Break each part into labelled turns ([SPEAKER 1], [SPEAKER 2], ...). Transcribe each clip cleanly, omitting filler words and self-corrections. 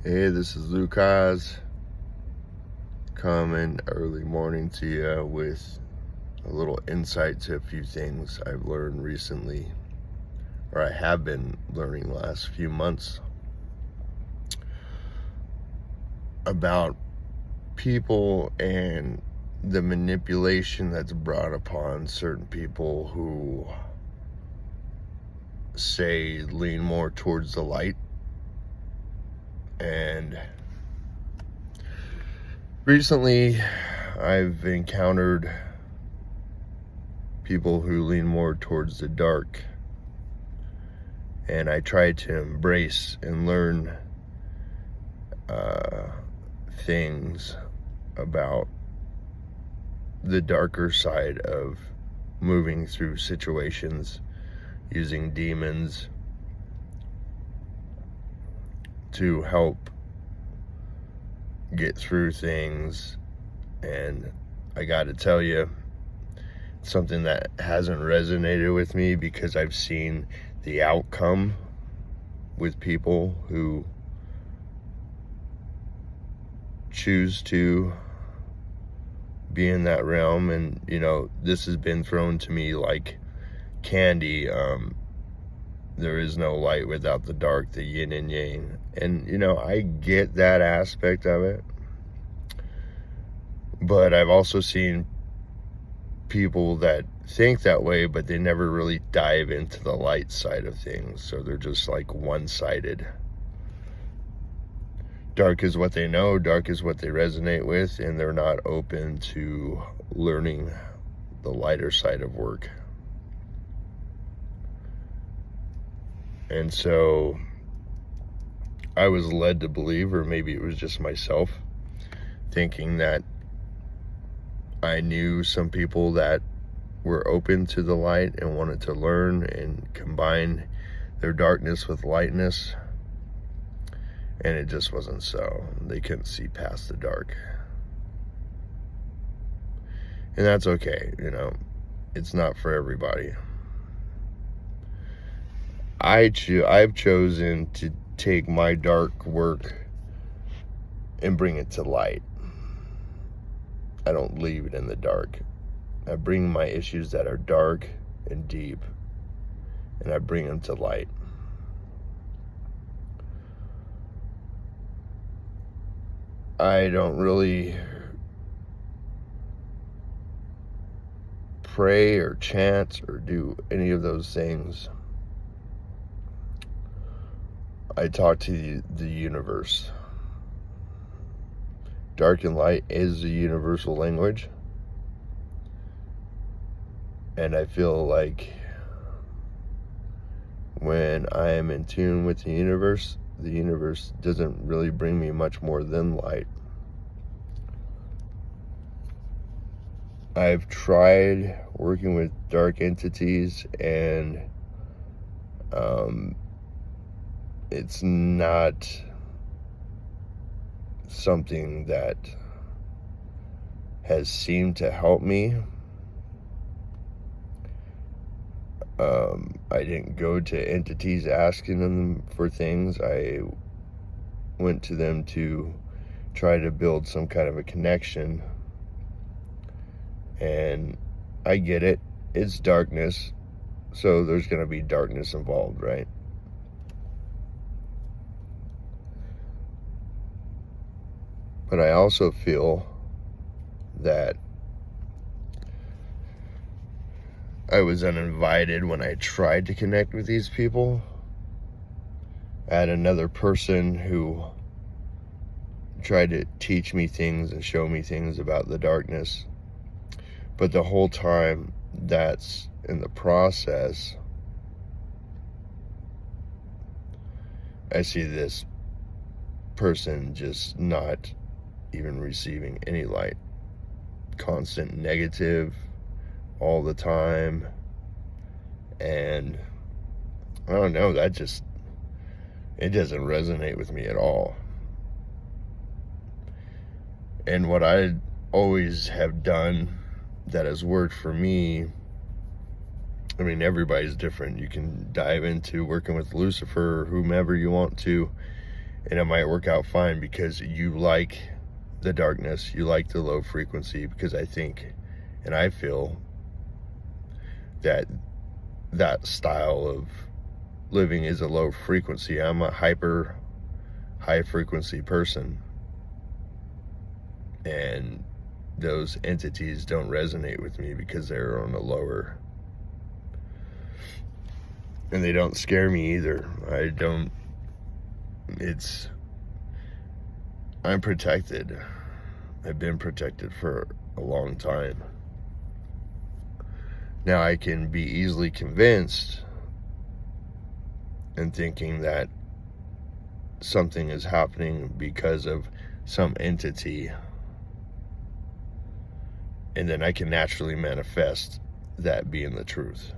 [SPEAKER 1] Hey, this is Lucas coming early morning to you with a little insight to a few things I've learned recently, or I have been learning the last few months about people and the manipulation that's brought upon certain people who say lean more towards the light. And recently I've encountered people who lean more towards the dark, and I try to embrace and learn things about the darker side of moving through situations using demons to help get through things. And I gotta tell you, something that hasn't resonated with me, because I've seen the outcome with people who choose to be in that realm. And this has been thrown to me like candy. There is no light without the dark, the yin and yang. And I get that aspect of it, but I've also seen people that think that way, but they never really dive into the light side of things. So they're just like one-sided. Dark is what they know, dark is what they resonate with, and they're not open to learning the lighter side of work. And so I was led to believe, or maybe it was just myself, thinking that I knew some people that were open to the light and wanted to learn and combine their darkness with lightness. And it just wasn't so. They couldn't see past the dark. And that's okay, it's not for everybody. I've chosen to take my dark work and bring it to light. I don't leave it in the dark. I bring my issues that are dark and deep, and I bring them to light. I don't really pray or chant or do any of those things. I talk to the universe. Dark and light is a universal language. And I feel like when I am in tune with the universe doesn't really bring me much more than light. I've tried working with dark entities, and it's not something that has seemed to help me. I didn't go to entities asking them for things. I went to them to try to build some kind of a connection. And I get it. It's darkness, so there's going to be darkness involved, right? But I also feel that I was uninvited when I tried to connect with these people. I had another person who tried to teach me things and show me things about the darkness. But the whole time that's in the process, I see this person just not even receiving any light. Constant negative all the time. And I don't know, it doesn't resonate with me at all. And what I always have done that has worked for me, I mean, everybody's different. You can dive into working with Lucifer or whomever you want to, And it might work out fine because you like the darkness, you like the low frequency, because I think and I feel that that style of living is a low frequency. I'm a hyper high frequency person, and those entities don't resonate with me because they're on a lower, and they don't scare me either. I'm protected. I've been protected for a long time. Now I can be easily convinced and thinking that something is happening because of some entity, and then I can naturally manifest that being the truth.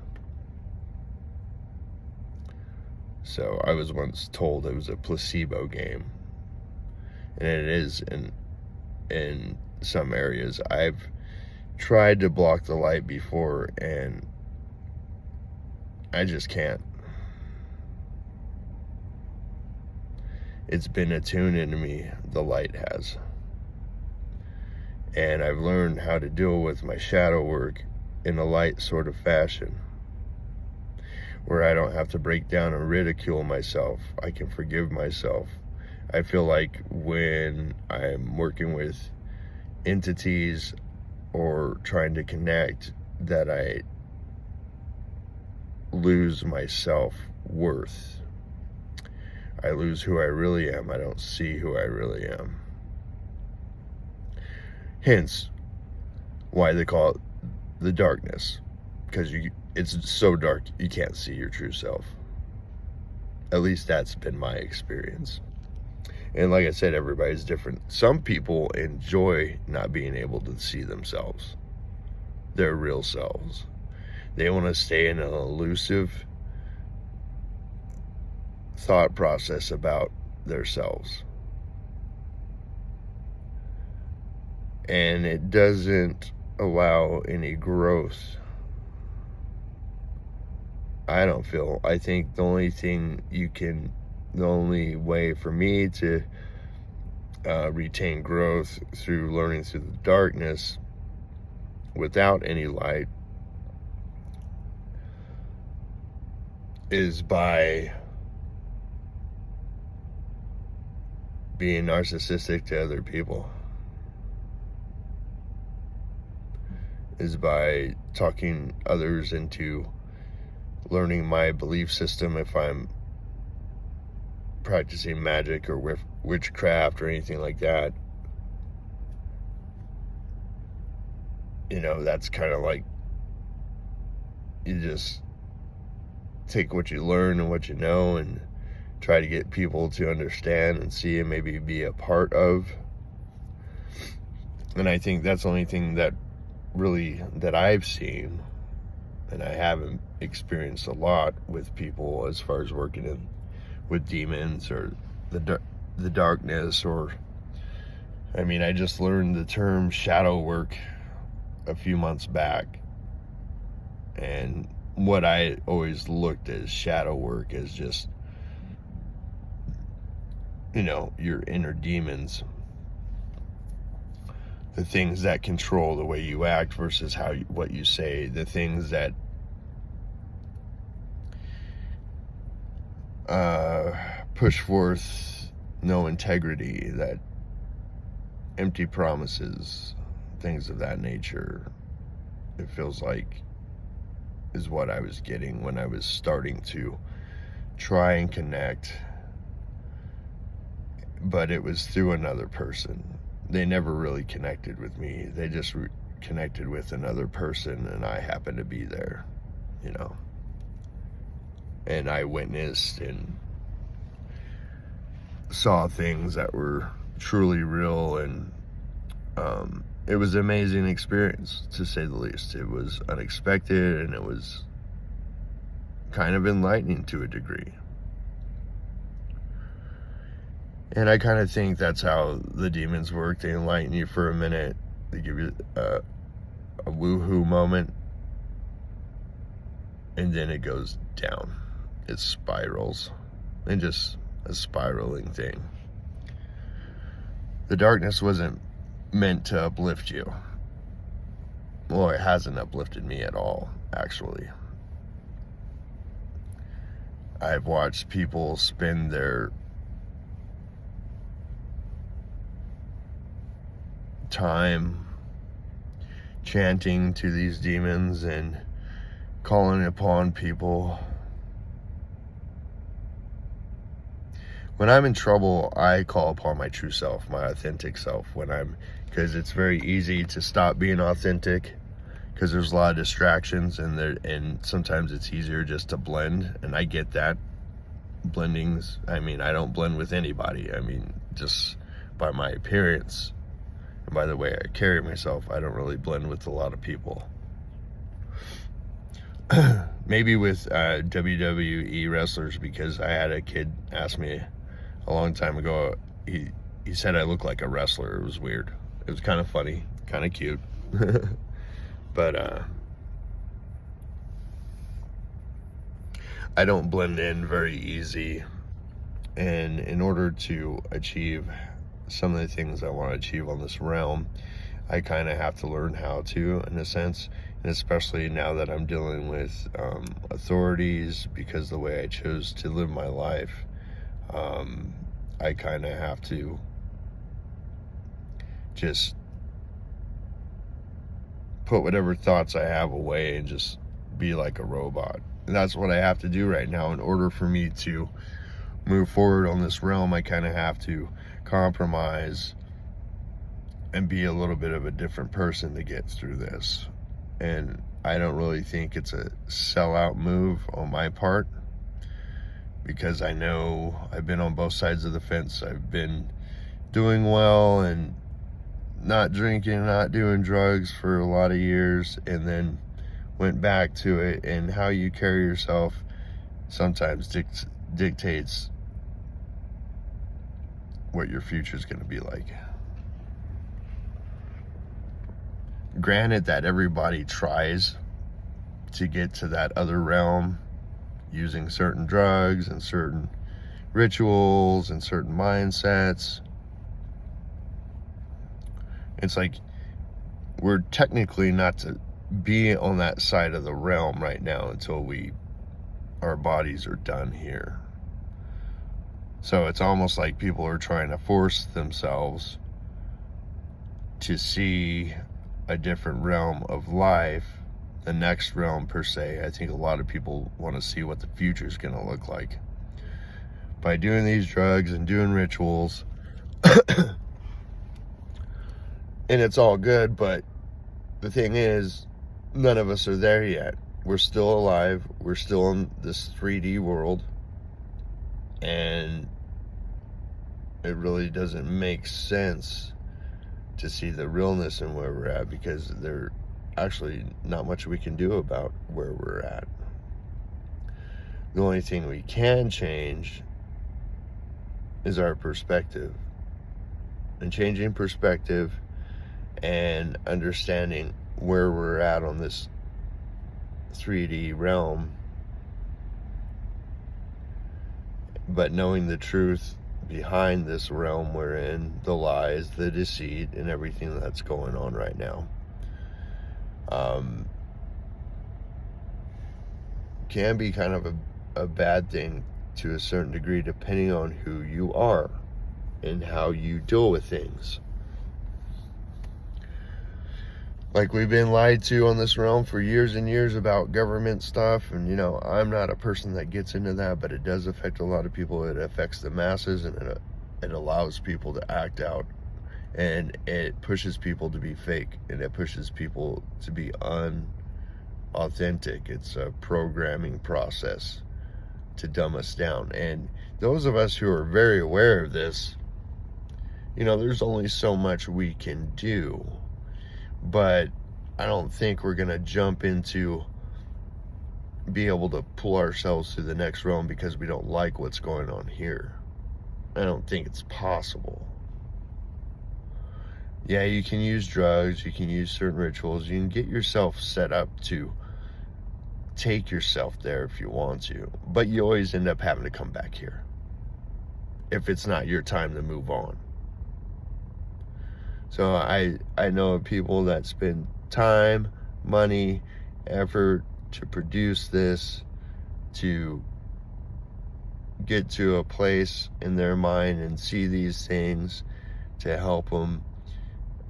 [SPEAKER 1] So I was once told it was a placebo game, and it is in some areas. I've tried to block the light before, and I just can't. It's been attuned into me, the light has. And I've learned how to deal with my shadow work in a light sort of fashion, where I don't have to break down and ridicule myself. I can forgive myself. I feel like when I'm working with entities or trying to connect, that I lose my self-worth. I lose who I really am. I don't see who I really am. Hence why they call it the darkness, because it's so dark you can't see your true self. At least that's been my experience. And like I said, everybody's different. Some people enjoy not being able to see themselves, their real selves. They want to stay in an elusive thought process about themselves. And it doesn't allow any growth. I don't feel. I think the only way for me to retain growth through learning through the darkness without any light is by being narcissistic to other people, is by talking others into learning my belief system. If I'm practicing magic or witchcraft or anything like that, that's kind of like, you just take what you learn and what you know and try to get people to understand and see and maybe be a part of. And I think that's the only thing that I've seen, and I haven't experienced a lot with people as far as working with demons or the darkness, or I just learned the term shadow work a few months back, and what I always looked at as shadow work is just your inner demons, the things that control the way you act versus what you say, the things that push forth no integrity, that empty promises, things of that nature. It feels like is what I was getting when I was starting to try and connect, but it was through another person. They never really connected with me. They just connected with another person, and I happened to be there, and I witnessed and saw things that were truly real, and it was an amazing experience, to say the least. It was unexpected, and it was kind of enlightening to a degree. And I kind of think that's how the demons work. They enlighten you for a minute. They give you a woohoo moment, and then it goes down. It spirals, and just a spiraling thing. The darkness wasn't meant to uplift you. Well, it hasn't uplifted me at all, actually. I've watched people spend their time chanting to these demons and calling upon people. When I'm in trouble, I call upon my true self, my authentic self, because it's very easy to stop being authentic because there's a lot of distractions, and sometimes it's easier just to blend, and I get that. Blendings, I mean, I don't blend with anybody. I mean, just by my appearance and by the way I carry myself, I don't really blend with a lot of people. Maybe with WWE wrestlers, because I had a kid ask me a long time ago, he said I look like a wrestler. It was weird. It was kind of funny, kind of cute. But I don't blend in very easy, and in order to achieve some of the things I want to achieve on this realm, I kind of have to learn how to, in a sense, and especially now that I'm dealing with authorities, because the way I chose to live my life, I kind of have to just put whatever thoughts I have away and just be like a robot. And that's what I have to do right now in order for me to move forward on this realm. I kind of have to compromise and be a little bit of a different person to get through this. And I don't really think it's a sellout move on my part, because I know I've been on both sides of the fence. I've been doing well and not drinking, not doing drugs for a lot of years, and then went back to it. And how you carry yourself sometimes dictates what your future is going to be like. Granted that everybody tries to get to that other realm using certain drugs and certain rituals and certain mindsets. It's like we're technically not to be on that side of the realm right now until our bodies are done here. So it's almost like people are trying to force themselves to see a different realm of life, the next realm per se. I think a lot of people want to see what the future is going to look like by doing these drugs and doing rituals. And it's all good, but the thing is, none of us are there yet. We're still alive. We're still in this 3D world. And it really doesn't make sense to see the realness in where we're at, because there's actually not much we can do about where we're at. The only thing we can change is our perspective. And changing perspective and understanding where we're at on this 3D realm, but knowing the truth behind this realm we're in, the lies, the deceit, and everything that's going on right now, can be kind of a bad thing to a certain degree, depending on who you are and how you deal with things. Like, we've been lied to on this realm for years and years about government stuff, and I'm not a person that gets into that, but it does affect a lot of people. It affects the masses, and it allows people to act out, and it pushes people to be fake, and it pushes people to be unauthentic. It's a programming process to dumb us down. And those of us who are very aware of this, there's only so much we can do. But I don't think we're going to jump into be able to pull ourselves to the next realm because we don't like what's going on here. I don't think it's possible. Yeah, you can use drugs, you can use certain rituals, you can get yourself set up to take yourself there if you want to, but you always end up having to come back here if it's not your time to move on. So I know of people that spend time, money, effort to produce this, to get to a place in their mind and see these things, to help them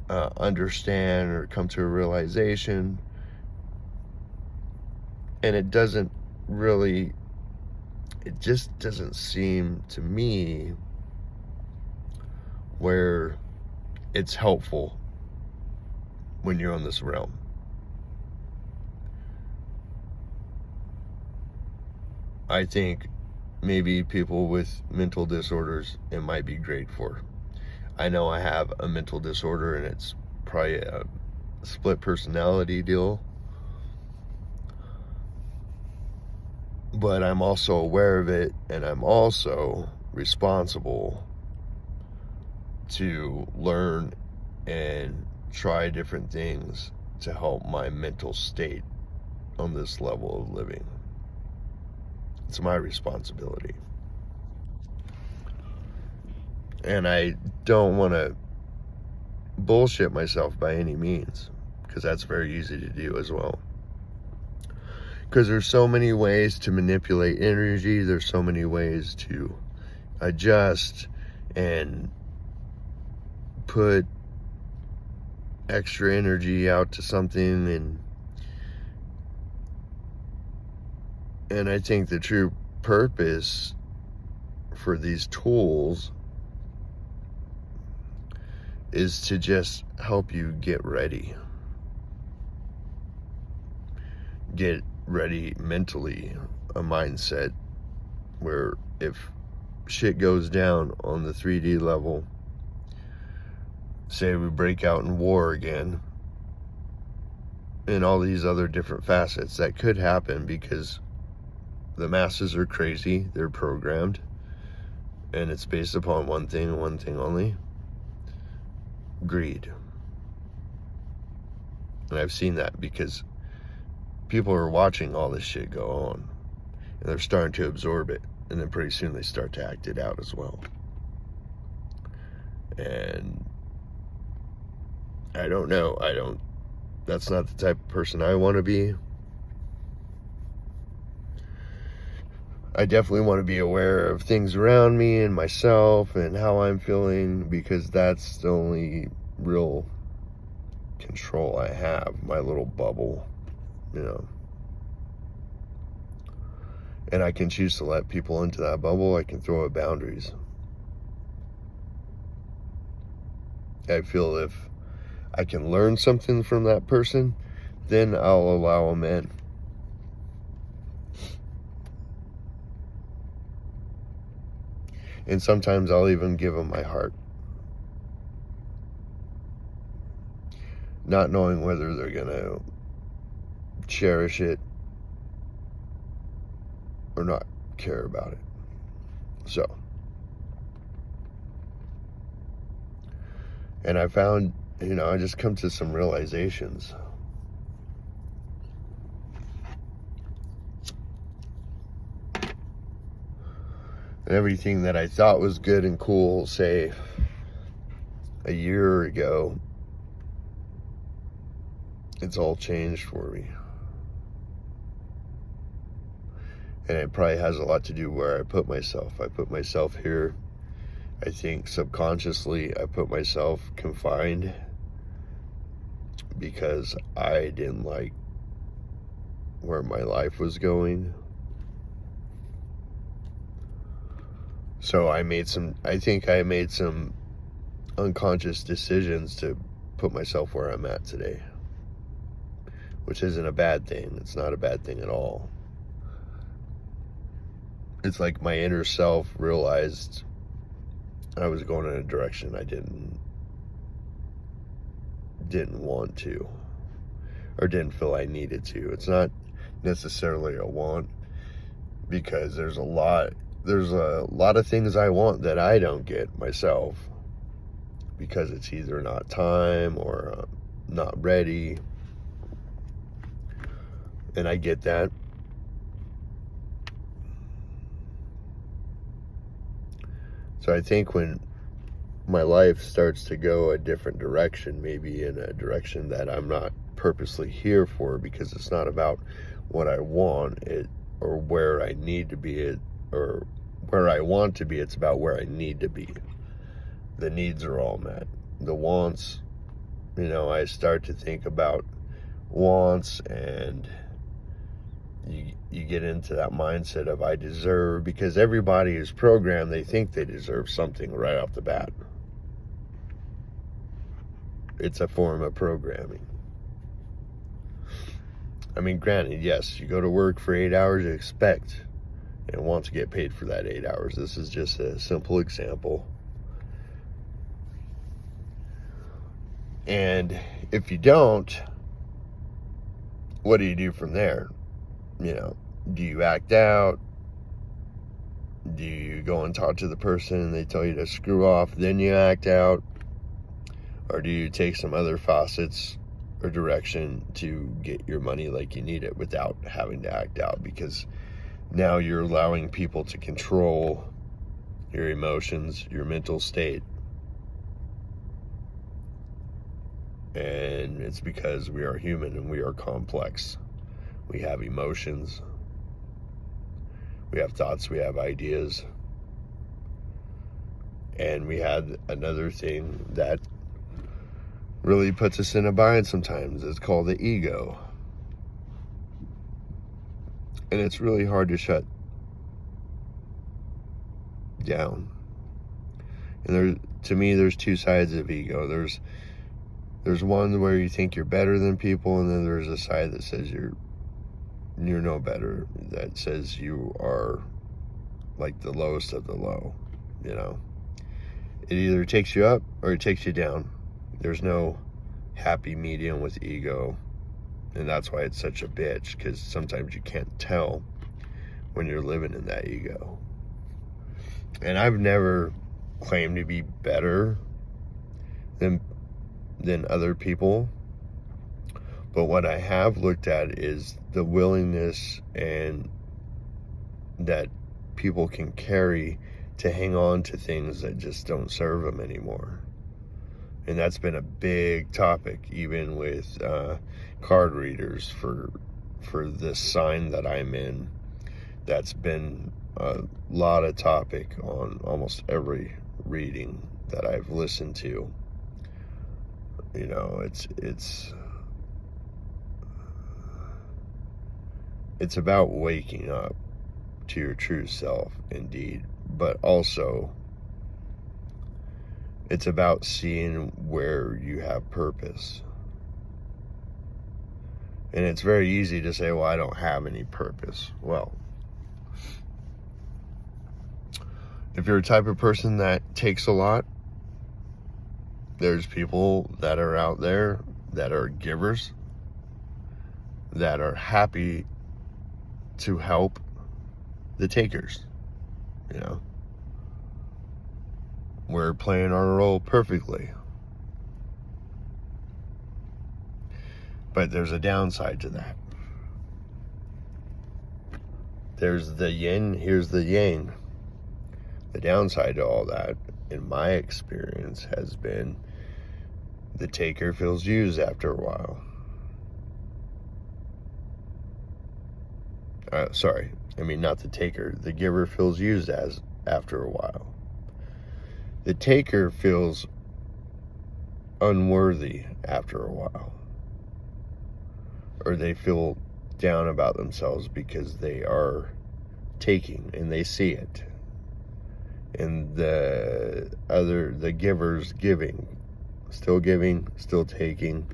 [SPEAKER 1] understand or come to a realization. And it just doesn't seem to me where it's helpful when you're in this realm. I think maybe people with mental disorders, it might be great for. I know I have a mental disorder, and it's probably a split personality deal. But I'm also aware of it, and I'm also responsible to learn and try different things to help my mental state on this level of living. It's my responsibility. And I don't want to bullshit myself by any means, because that's very easy to do as well. Because there's so many ways to manipulate energy, there's so many ways to adjust and put extra energy out to something, and I think the true purpose for these tools is to just help you get ready mentally, a mindset where if shit goes down on the 3D level, say we break out in war again, and all these other different facets that could happen, because the masses are crazy, they're programmed, and it's based upon one thing and one thing only: greed. And I've seen that because people are watching all this shit go on, and they're starting to absorb it, and then pretty soon they start to act it out as well. And I don't know, that's not the type of person I want to be. I definitely want to be aware of things around me and myself and how I'm feeling, because that's the only real control I have, my little bubble, you know. And I can choose to let people into that bubble. I can throw up boundaries. I feel if I can learn something from that person, then I'll allow them in. And sometimes I'll even give them my heart, not knowing whether they're going to cherish it or not care about it. So, and I found, I just come to some realizations. And everything that I thought was good and cool, say, a year ago, it's all changed for me. And it probably has a lot to do where I put myself. I put myself here. I think subconsciously I put myself confined because I didn't like where my life was going. So I think I made some unconscious decisions to put myself where I'm at today, which isn't a bad thing. It's not a bad thing at all. It's like my inner self realized I was going in a direction I didn't want to, or didn't feel I needed to. It's not necessarily a want, because there's a lot of things I want that I don't get myself, because it's either not time or not ready. And I get that. So I think when my life starts to go a different direction, maybe in a direction that I'm not purposely here for, because it's not about what I want it or where I need to be it or where I want to be. It's about where I need to be. The needs are all met. The wants, I start to think about wants, and you get into that mindset of I deserve, because everybody is programmed, they think they deserve something right off the bat. It's a form of programming. I mean, granted, yes, you go to work for 8 hours, you expect and want to get paid for that 8 hours. This is just a simple example. And if you don't, what do you do from there? Do you act out? Do you go and talk to the person and they tell you to screw off, then you act out? Or do you take some other faucets or direction to get your money like you need it without having to act out? Because now you're allowing people to control your emotions, your mental state. And it's because we are human and we are complex. We have emotions. We have thoughts. We have ideas. And we had another thing that really puts us in a bind sometimes. It's called the ego. And it's really hard to shut down. And to me, there's two sides of ego. There's one where you think you're better than people, and then there's a side that says you're no better, that says you are like the lowest of the low. It either takes you up or it takes you down. There's no happy medium with ego, and that's why it's such a bitch, because sometimes you can't tell when you're living in that ego. And I've never claimed to be better than other people, but what I have looked at is the willingness and that people can carry to hang on to things that just don't serve them anymore. And that's been a big topic, even with card readers for this sign that I'm in. That's been a lot of topic on almost every reading that I've listened to. It's about waking up to your true self, indeed, but also it's about seeing where you have purpose. And it's very easy to say, well, I don't have any purpose. Well, if you're a type of person that takes a lot, there's people that are out there that are givers, that are happy to help the takers. We're playing our role perfectly. But there's a downside to that. There's the yin, here's the yang. The downside to all that, in my experience, has been the taker feels used after a while. Not the taker. The giver feels used after a while. The taker feels unworthy after a while. Or they feel down about themselves because they are taking and they see it. And the giver's giving, still taking.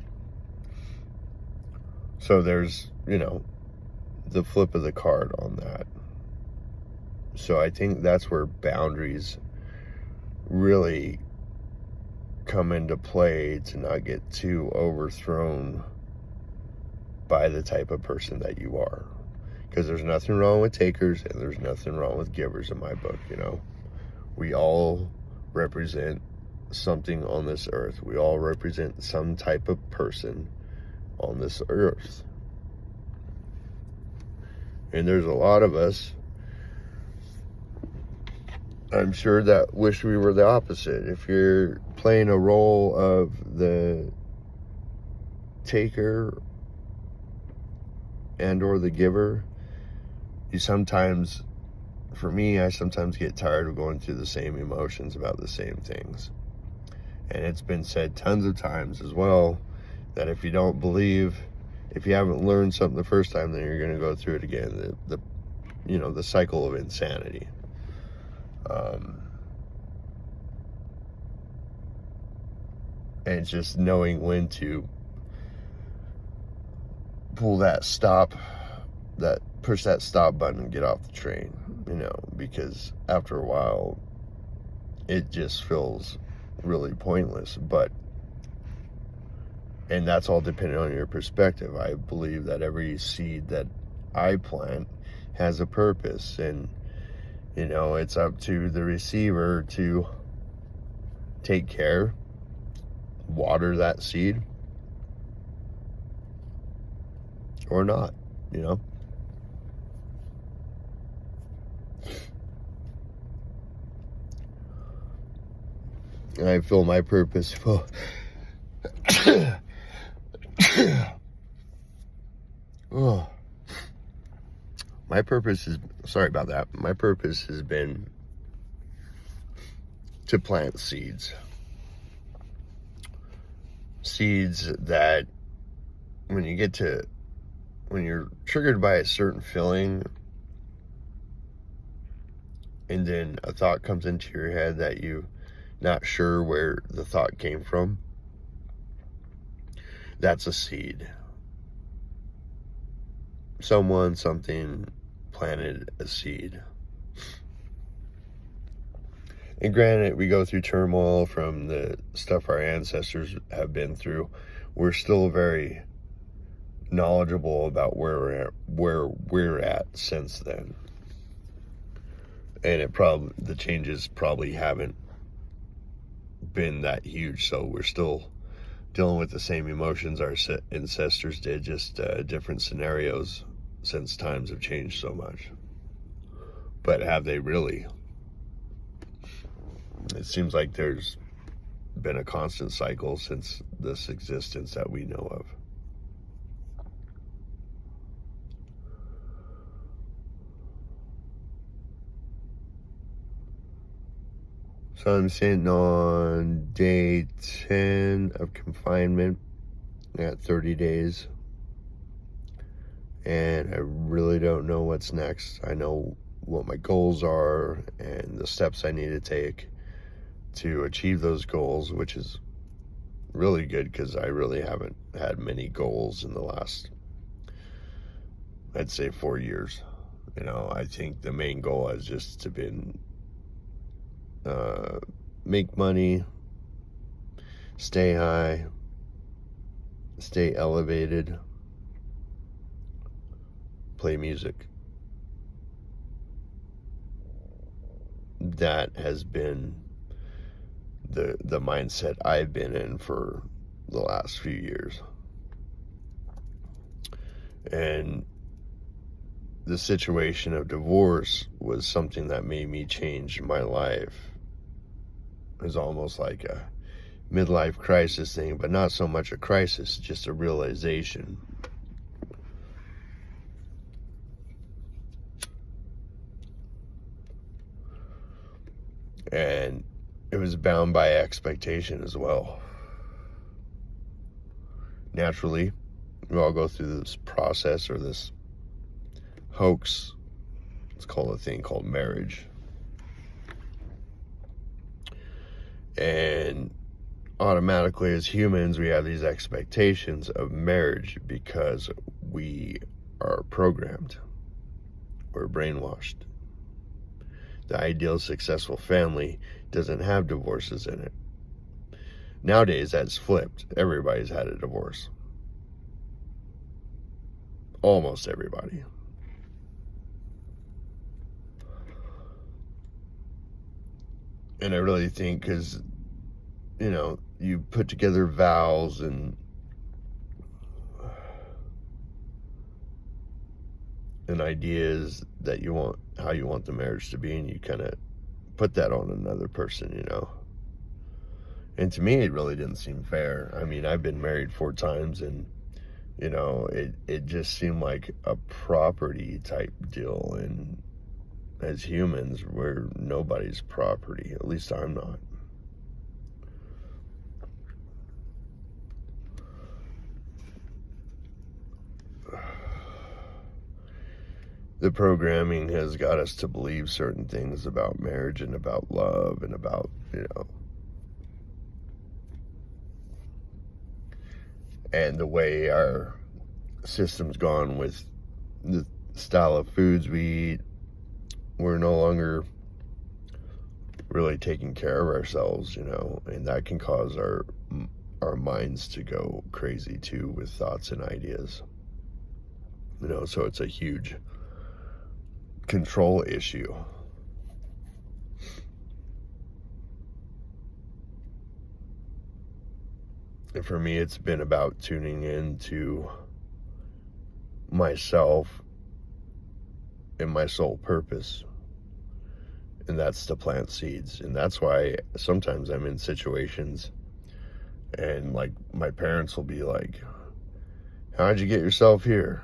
[SPEAKER 1] So there's, the flip of the card on that. So I think that's where boundaries really come into play, to not get too overthrown by the type of person that you are. Because there's nothing wrong with takers and there's nothing wrong with givers in my book. We all represent something on this earth. We all represent some type of person on this earth. And there's a lot of us I'm sure that wish we were the opposite. If you're playing a role of the taker and or the giver, you sometimes, for me, I sometimes get tired of going through the same emotions about the same things. And it's been said tons of times as well that if you don't believe, if you haven't learned something the first time, then you're going to go through it again. The cycle of insanity. And it's just knowing when to push that stop button and get off the train, because after a while it just feels really pointless. And that's all dependent on your perspective. I believe that every seed that I plant has a purpose, and it's up to the receiver to take care, water that seed or not. And I feel my purpose oh, my purpose is, sorry about that, my purpose has been to plant seeds that when you're triggered by a certain feeling, and then a thought comes into your head that you're not sure where the thought came from, that's a seed. Something planted a seed. And granted, we go through turmoil from the stuff our ancestors have been through. We're still very knowledgeable about where we're at since then. And the changes probably haven't been that huge, so we're still dealing with the same emotions our ancestors did, just different scenarios, since times have changed so much. But have they really? It seems like there's been a constant cycle since this existence that we know of. So I'm sitting on day 10 of confinement at 30 days. And I really don't know what's next. I know what my goals are and the steps I need to take to achieve those goals, which is really good because I really haven't had many goals in the last, I'd say, 4 years. I think the main goal has just to been make money, stay high, stay elevated, play music. That has been the mindset I've been in for the last few years. And the situation of divorce was something that made me change my life. It was almost like a midlife crisis thing, but not so much a crisis, just a realization. And it was bound by expectation as well. Naturally, we all go through this process or this hoax. It's called a thing called marriage. And automatically as humans, we have these expectations of marriage because we are programmed. We're brainwashed. The ideal successful family doesn't have divorces in it. Nowadays, that's flipped. Everybody's had a divorce. Almost everybody. And I really think because, you put together vows and ideas that you want, how you want the marriage to be, and you kind of put that on another person, you know. And to me, it really didn't seem fair. I mean, I've been married 4 times, and, you know, it just seemed like a property type deal. And as humans, we're nobody's property. At least I'm not. The programming has got us to believe certain things about marriage and about love and about, you know, and the way our system's gone with the style of foods we eat. We're no longer really taking care of ourselves, you know, and that can cause our minds to go crazy too with thoughts and ideas, you know. So it's a huge control issue. And for me, it's been about tuning into myself and my sole purpose, and that's to plant seeds. And that's why sometimes I'm in situations and like my parents will be like, how'd you get yourself here?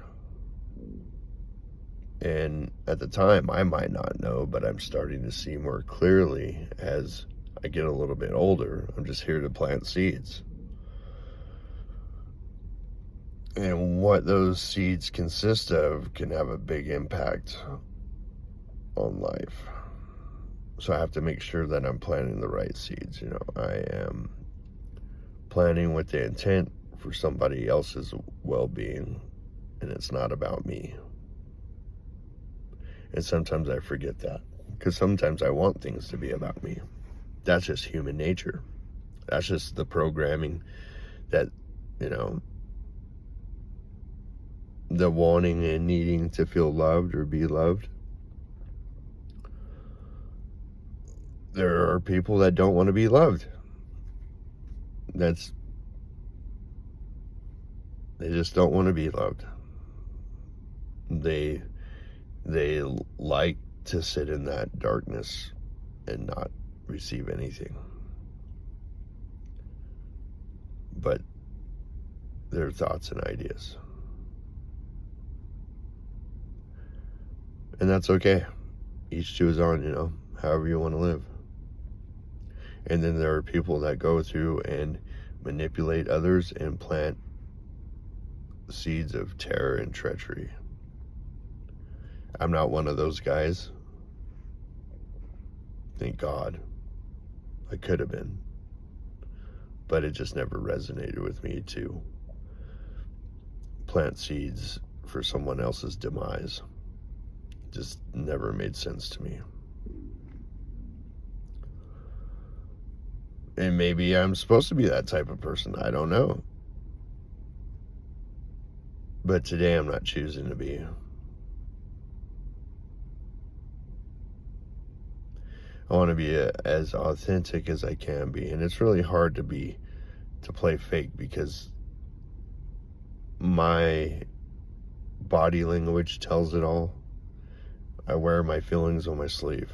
[SPEAKER 1] And at the time, I might not know, but I'm starting to see more clearly as I get a little bit older. I'm just here to plant seeds. And what those seeds consist of can have a big impact on life. So I have to make sure that I'm planting the right seeds. You know, I am planting with the intent for somebody else's well-being, and it's not about me. And sometimes I forget that, because sometimes I want things to be about me. That's just human nature. That's just the programming that, you know, the wanting and needing to feel loved or be loved. There are people that don't want to be loved. They just don't want to be loved. They like to sit in that darkness and not receive anything. But their thoughts and ideas. And that's okay. Each to his own, you know, however you want to live. And then there are people that go through and manipulate others and plant seeds of terror and treachery. I'm not one of those guys. Thank God. I could have been. But it just never resonated with me to plant seeds for someone else's demise. It just never made sense to me. And maybe I'm supposed to be that type of person. I don't know. But today I'm not choosing to be. I want to be as authentic as I can be. And it's really hard to play fake, because my body language tells it all. I wear my feelings on my sleeve.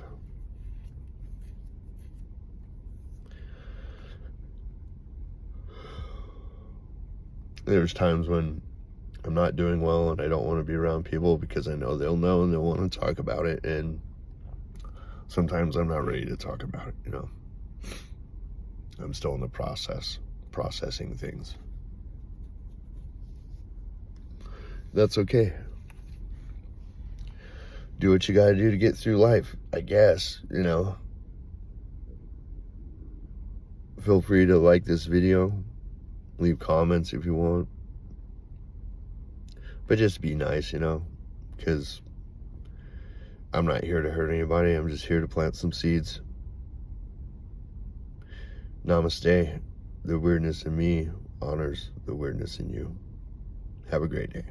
[SPEAKER 1] There's times when I'm not doing well and I don't want to be around people because I know they'll know and they'll want to talk about it. And sometimes I'm not ready to talk about it, you know. I'm still in the processing things. That's okay. Do what you gotta do to get through life, I guess, you know. Feel free to like this video. Leave comments if you want. But just be nice, you know, because I'm not here to hurt anybody. I'm just here to plant some seeds. Namaste. The weirdness in me honors the weirdness in you. Have a great day.